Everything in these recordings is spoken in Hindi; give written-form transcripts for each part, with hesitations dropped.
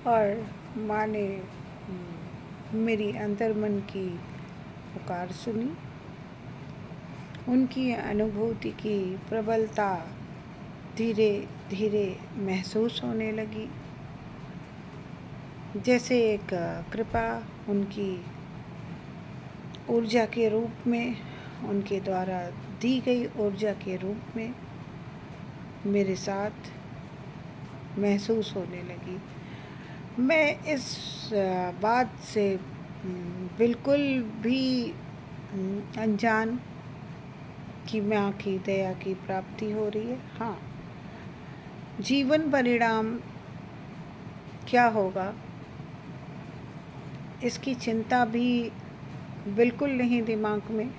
और माँ ने मेरी अंतर्मन की पुकार सुनी। उनकी अनुभूति की प्रबलता धीरे धीरे महसूस होने लगी, जैसे एक कृपा उनकी ऊर्जा के रूप में, उनके द्वारा दी गई ऊर्जा के रूप में मेरे साथ महसूस होने लगी। मैं इस बात से बिल्कुल भी अनजान कि माँ की दया की प्राप्ति हो रही है। हाँ, जीवन परिणाम क्या होगा इसकी चिंता भी बिल्कुल नहीं दिमाग में,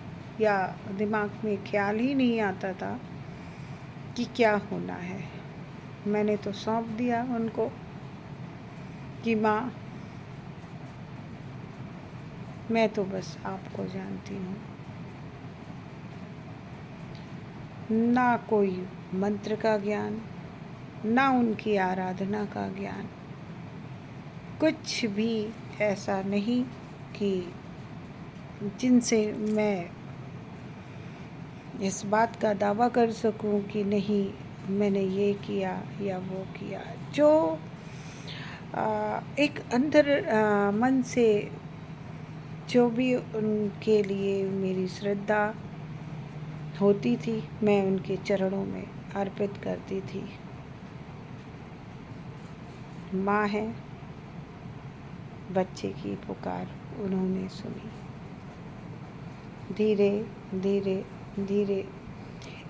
या दिमाग में ख्याल ही नहीं आता था कि क्या होना है। मैंने तो सौंप दिया उनको कि माँ, मैं तो बस आपको जानती हूँ। ना कोई मंत्र का ज्ञान, ना उनकी आराधना का ज्ञान, कुछ भी ऐसा नहीं कि जिनसे मैं इस बात का दावा कर सकूं कि नहीं मैंने ये किया या वो किया। जो एक अंदर मन से जो भी उनके लिए मेरी श्रद्धा होती थी, मैं उनके चरणों में अर्पित करती थी। माँ है, बच्चे की पुकार उन्होंने सुनी। धीरे धीरे धीरे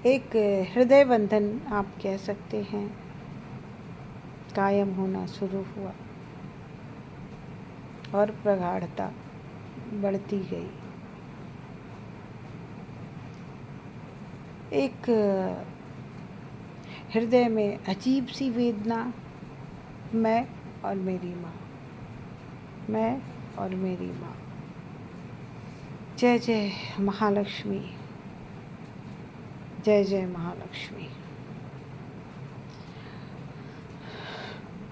एक हृदय बंधन आप कह सकते हैं कायम होना शुरू हुआ और प्रगाढ़ता बढ़ती गई। एक हृदय में अजीब सी वेदना, मैं और मेरी माँ, मैं और मेरी माँ। जय जय महालक्ष्मी, जय जय महालक्ष्मी।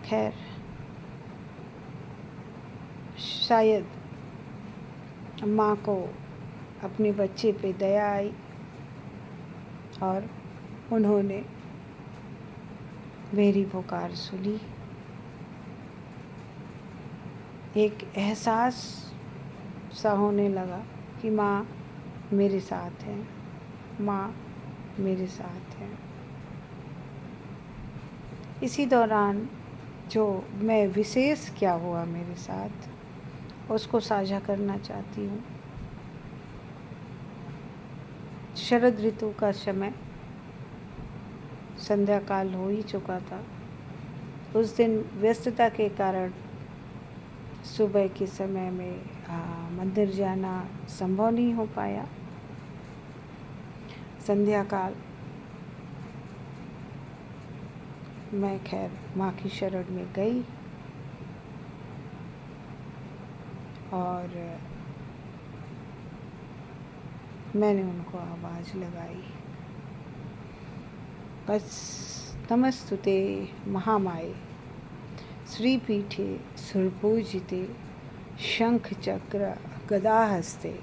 खैर, शायद माँ को अपने बच्चे पे दया आई और उन्होंने मेरी पुकार सुनी। एक एहसास सा होने लगा कि माँ मेरे साथ है, माँ मेरे साथ है। इसी दौरान जो मैं विशेष क्या हुआ मेरे साथ, उसको साझा करना चाहती हूँ। शरद ऋतु का समय, संध्या काल हो ही चुका था। उस दिन व्यस्तता के कारण सुबह के समय में मंदिर जाना संभव नहीं हो पाया। संध्या काल मैं खैर माँ की शरण में गई और मैंने उनको आवाज़ लगाई, बस नमस्तुते महामाये श्रीपीठे सुरपूजिते शंख चक्र गदाहस्ते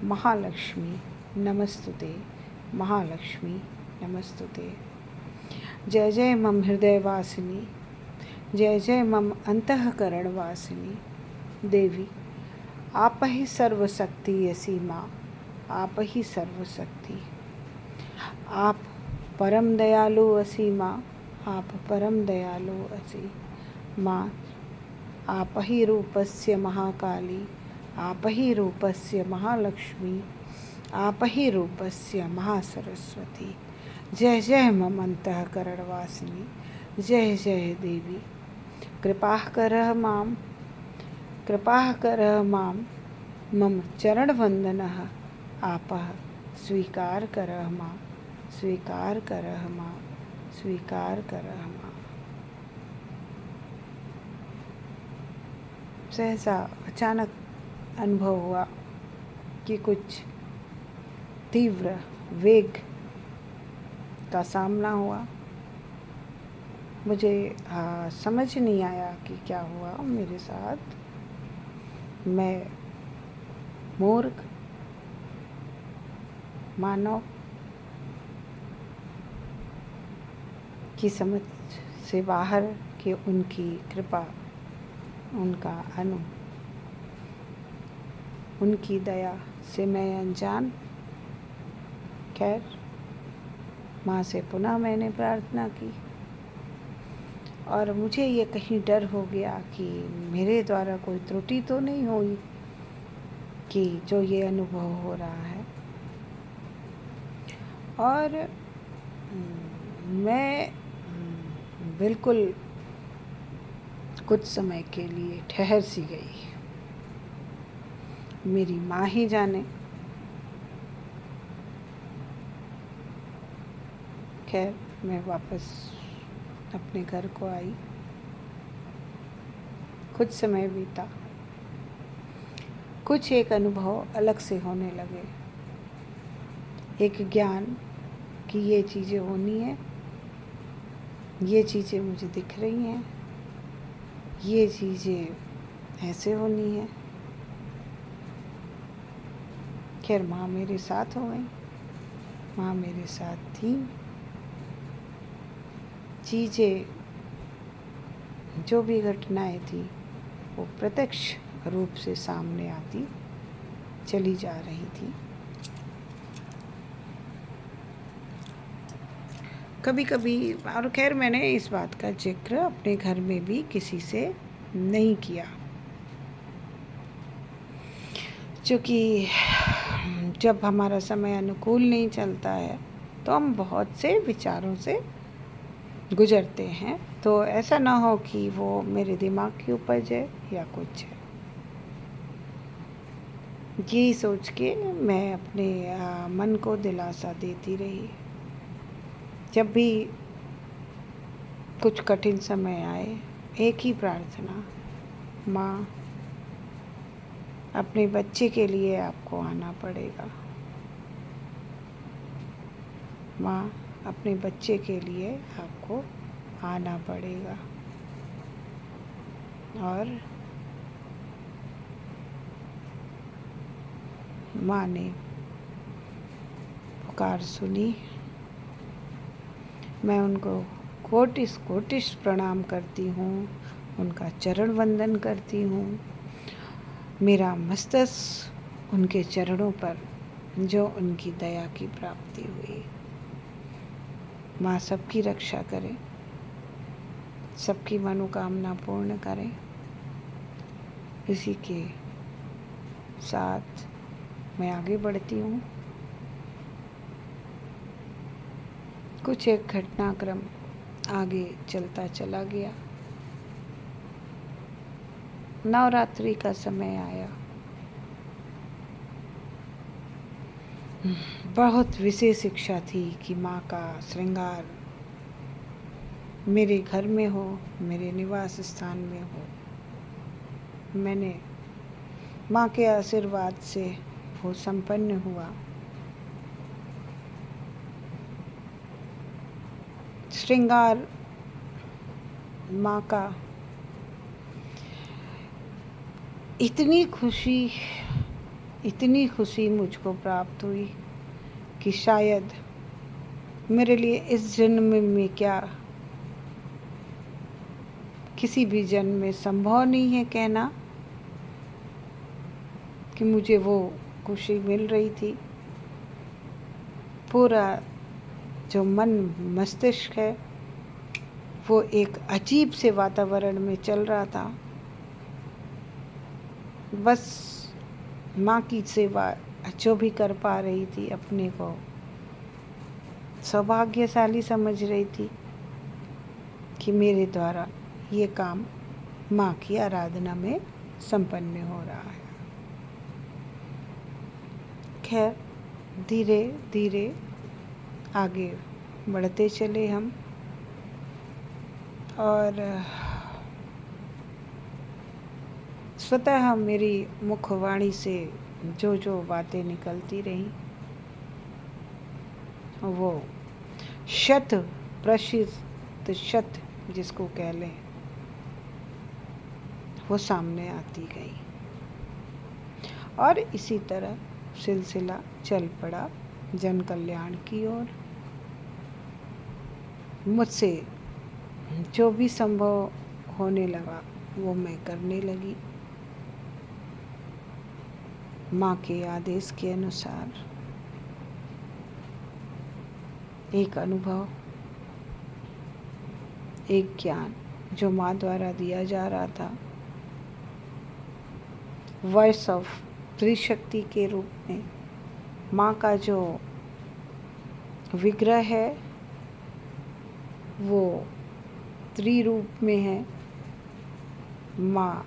महालक्ष्मी नमस्तुते, महालक्ष्मी नमस्तुते। जय जय मम हृदयवासिनी, जय जय मम अंतःकरणवासिनी देवी। आप ही सर्वशक्ति असी माँ, आप ही सर्वशक्ति। आप परम दयालु असी माँ, आप परम दयालु असी माँ। आप ही रूपस्य महाकाली, आप ही रूपस्य महालक्ष्मी, आप ही रूपस्य महासरस्वती। जय जय मम अंतःकरणवासिनी, जय जय देवी। कृपाः करः मां, कृपाः करः मां, मम चरणवन्दनः आपः स्वीकार करः मां, स्वीकार करः मां, स्वीकार करः मां। सहसा अचानक अनुभव हुआ कि कुछ तीव्र वेग का सामना हुआ। मुझे समझ नहीं आया कि क्या हुआ मेरे साथ। मैं मूर्ख मानव की समझ से बाहर कि उनकी कृपा, उनका उनकी दया से मैं अनजान। खैर, माँ से पुनः मैंने प्रार्थना की और मुझे ये कहीं डर हो गया कि मेरे द्वारा कोई त्रुटि तो नहीं हुई कि जो ये अनुभव हो रहा है। और मैं बिल्कुल कुछ समय के लिए ठहर सी गई। मेरी माँ ही जाने। खैर, मैं वापस अपने घर को आई। कुछ समय बीता, कुछ एक अनुभव अलग से होने लगे। एक ज्ञान कि ये चीज़ें होनी है, ये चीज़ें मुझे दिख रही हैं, ये चीज़ें ऐसे होनी है। खैर, माँ मेरे साथ हो गई, माँ मेरे साथ थी। चीज़ें, जो भी घटनाएं थी, वो प्रत्यक्ष रूप से सामने आती चली जा रही थी। कभी कभी, और खैर मैंने इस बात का जिक्र अपने घर में भी किसी से नहीं किया, क्योंकि जब हमारा समय अनुकूल नहीं चलता है तो हम बहुत से विचारों से गुजरते हैं। तो ऐसा ना हो कि वो मेरे दिमाग की उपज है या कुछ है। यही सोच के मैं अपने मन को दिलासा देती रही। जब भी कुछ कठिन समय आए, एक ही प्रार्थना, माँ, अपने बच्चे के लिए आपको आना पड़ेगा। माँ, अपने बच्चे के लिए आपको आना पड़ेगा। और माँ ने पुकार सुनी। मैं उनको कोटिस कोटिस प्रणाम करती हूँ, उनका चरण वंदन करती हूँ। मेरा मस्तक उनके चरणों पर, जो उनकी दया की प्राप्ति हुई। माँ सबकी रक्षा करे, सबकी मनोकामना पूर्ण करें। इसी के साथ मैं आगे बढ़ती हूँ। कुछ एक घटनाक्रम आगे चलता चला गया। नवरात्रि का समय आया। बहुत विशेष इच्छा थी कि माँ का श्रृंगार मेरे घर में हो, मेरे निवास स्थान में हो। मैंने माँ के आशीर्वाद से वो संपन्न हुआ। श्रृंगार माँ का, इतनी खुशी मुझको प्राप्त हुई कि शायद मेरे लिए इस जन्म में क्या, किसी भी जन्म में संभव नहीं है कहना कि मुझे वो खुशी मिल रही थी। पूरा जो मन मस्तिष्क है वो एक अजीब से वातावरण में चल रहा था। बस माँ की सेवा जो भी कर पा रही थी, अपने को सौभाग्यशाली समझ रही थी कि मेरे द्वारा ये काम माँ की आराधना में संपन्न हो रहा है। खैर, धीरे धीरे आगे बढ़ते चले हम, और स्वतः मेरी मुखवाणी से जो जो बातें निकलती रहीं वो 100% जिसको कह लें, वो सामने आती गई और इसी तरह सिलसिला चल पड़ा जन कल्याण की ओर। मुझसे जो भी संभव होने लगा वो मैं करने लगी, माँ के आदेश के अनुसार। एक अनुभव, एक ज्ञान जो माँ द्वारा दिया जा रहा था, वॉइस ऑफ त्रिशक्ति के रूप में माँ का जो विग्रह है वो त्रिरूप में है। माँ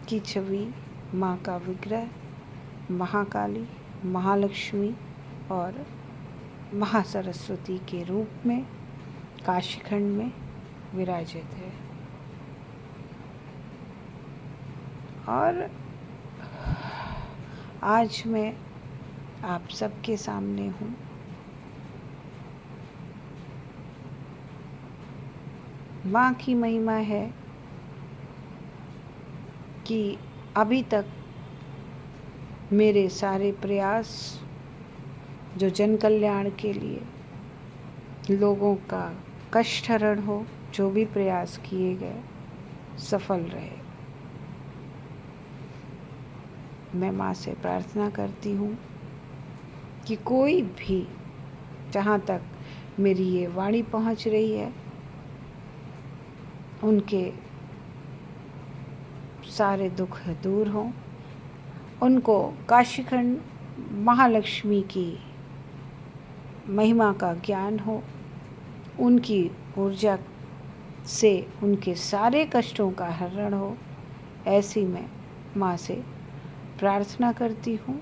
की छवि, माँ का विग्रह महाकाली, महालक्ष्मी और महासरस्वती के रूप में काशीखंड में विराजित है। और आज मैं आप सबके सामने हूँ। माँ की महिमा है कि अभी तक मेरे सारे प्रयास जो जन कल्याण के लिए, लोगों का कष्ट हरण हो, जो भी प्रयास किए गए सफल रहे। मैं माँ से प्रार्थना करती हूँ कि कोई भी, जहाँ तक मेरी ये वाणी पहुँच रही है, उनके सारे दुख दूर हों, उनको काशीखंड महालक्ष्मी की महिमा का ज्ञान हो, उनकी ऊर्जा से उनके सारे कष्टों का हरण हो, ऐसी मैं माँ से प्रार्थना करती हूँ।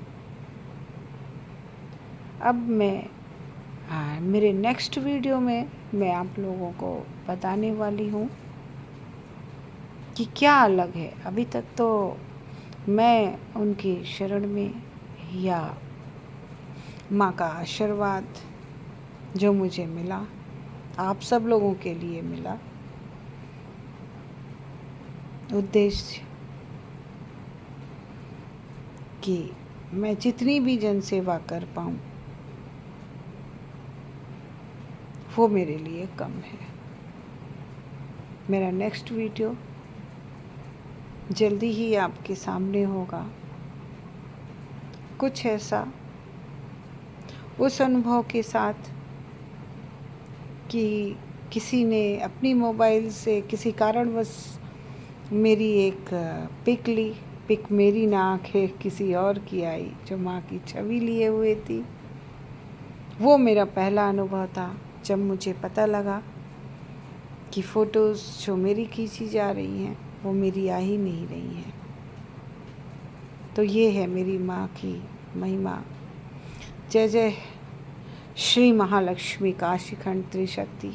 अब मैं मेरे नेक्स्ट वीडियो में मैं आप लोगों को बताने वाली हूँ कि क्या अलग है। अभी तक तो मैं उनकी शरण में, या माँ का आशीर्वाद जो मुझे मिला, आप सब लोगों के लिए मिला, उद्देश्य कि मैं जितनी भी जन सेवा कर पाऊँ वो मेरे लिए कम है। मेरा नेक्स्ट वीडियो जल्दी ही आपके सामने होगा। कुछ ऐसा उस अनुभव के साथ कि किसी ने अपनी मोबाइल से किसी कारणवश मेरी एक पिक ली। पिक मेरी ना आंखें किसी और की आई, जो माँ की छवि लिए हुए थी। वो मेरा पहला अनुभव था जब मुझे पता लगा कि फ़ोटोज़ जो मेरी खींची जा रही हैं वो मेरी आ ही नहीं रही हैं। तो ये है मेरी माँ की महिमा। जय जय श्री महालक्ष्मी काशीखंड त्रिशक्ति।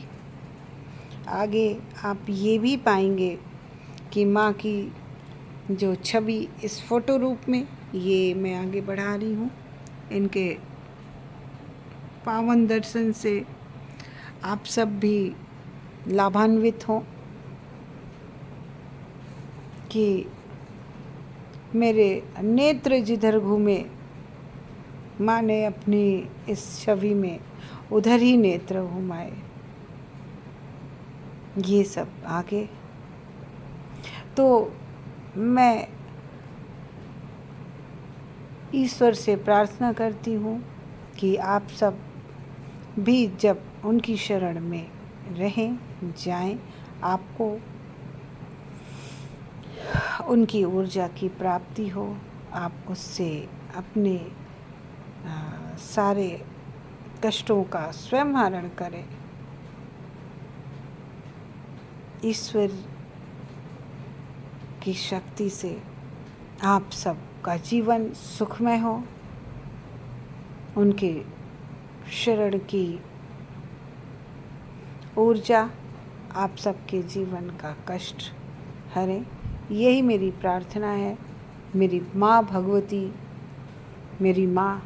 आगे आप ये भी पाएंगे कि माँ की जो छवि इस फ़ोटो रूप में, ये मैं आगे बढ़ा रही हूँ। इनके पावन दर्शन से आप सब भी लाभान्वित हों कि मेरे नेत्र जिधर घूमे, माँ ने अपनी इस छवि में उधर ही नेत्र घुमाए। ये सब आगे तो मैं ईश्वर से प्रार्थना करती हूँ कि आप सब भी जब उनकी शरण में रहें, जाएं, आपको उनकी ऊर्जा की प्राप्ति हो, आप उससे अपने सारे कष्टों का स्वयं हरण करें। ईश्वर की शक्ति से आप सब का जीवन सुखमय हो, उनके शरण की ऊर्जा आप सबके जीवन का कष्ट हरे। यही मेरी प्रार्थना है। मेरी माँ भगवती, मेरी माँ,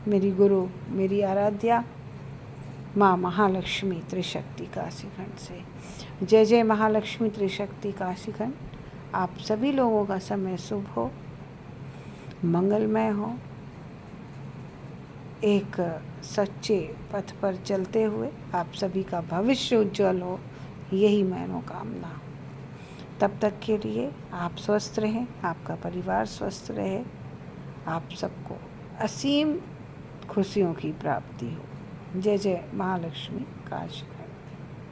मेरी गुरु, मेरी आराध्या माँ महालक्ष्मी त्रिशक्ति काशीखंड से। जय जय महालक्ष्मी त्रिशक्ति काशीखंड। आप सभी लोगों का समय शुभ हो, मंगलमय हो, एक सच्चे पथ पर चलते हुए आप सभी का भविष्य उज्जवल हो, यही मनोकामना। तब तक के लिए आप स्वस्थ रहें, आपका परिवार स्वस्थ रहे, आप सबको असीम खुशियों की प्राप्ति हो। जय जय महालक्ष्मी काशी।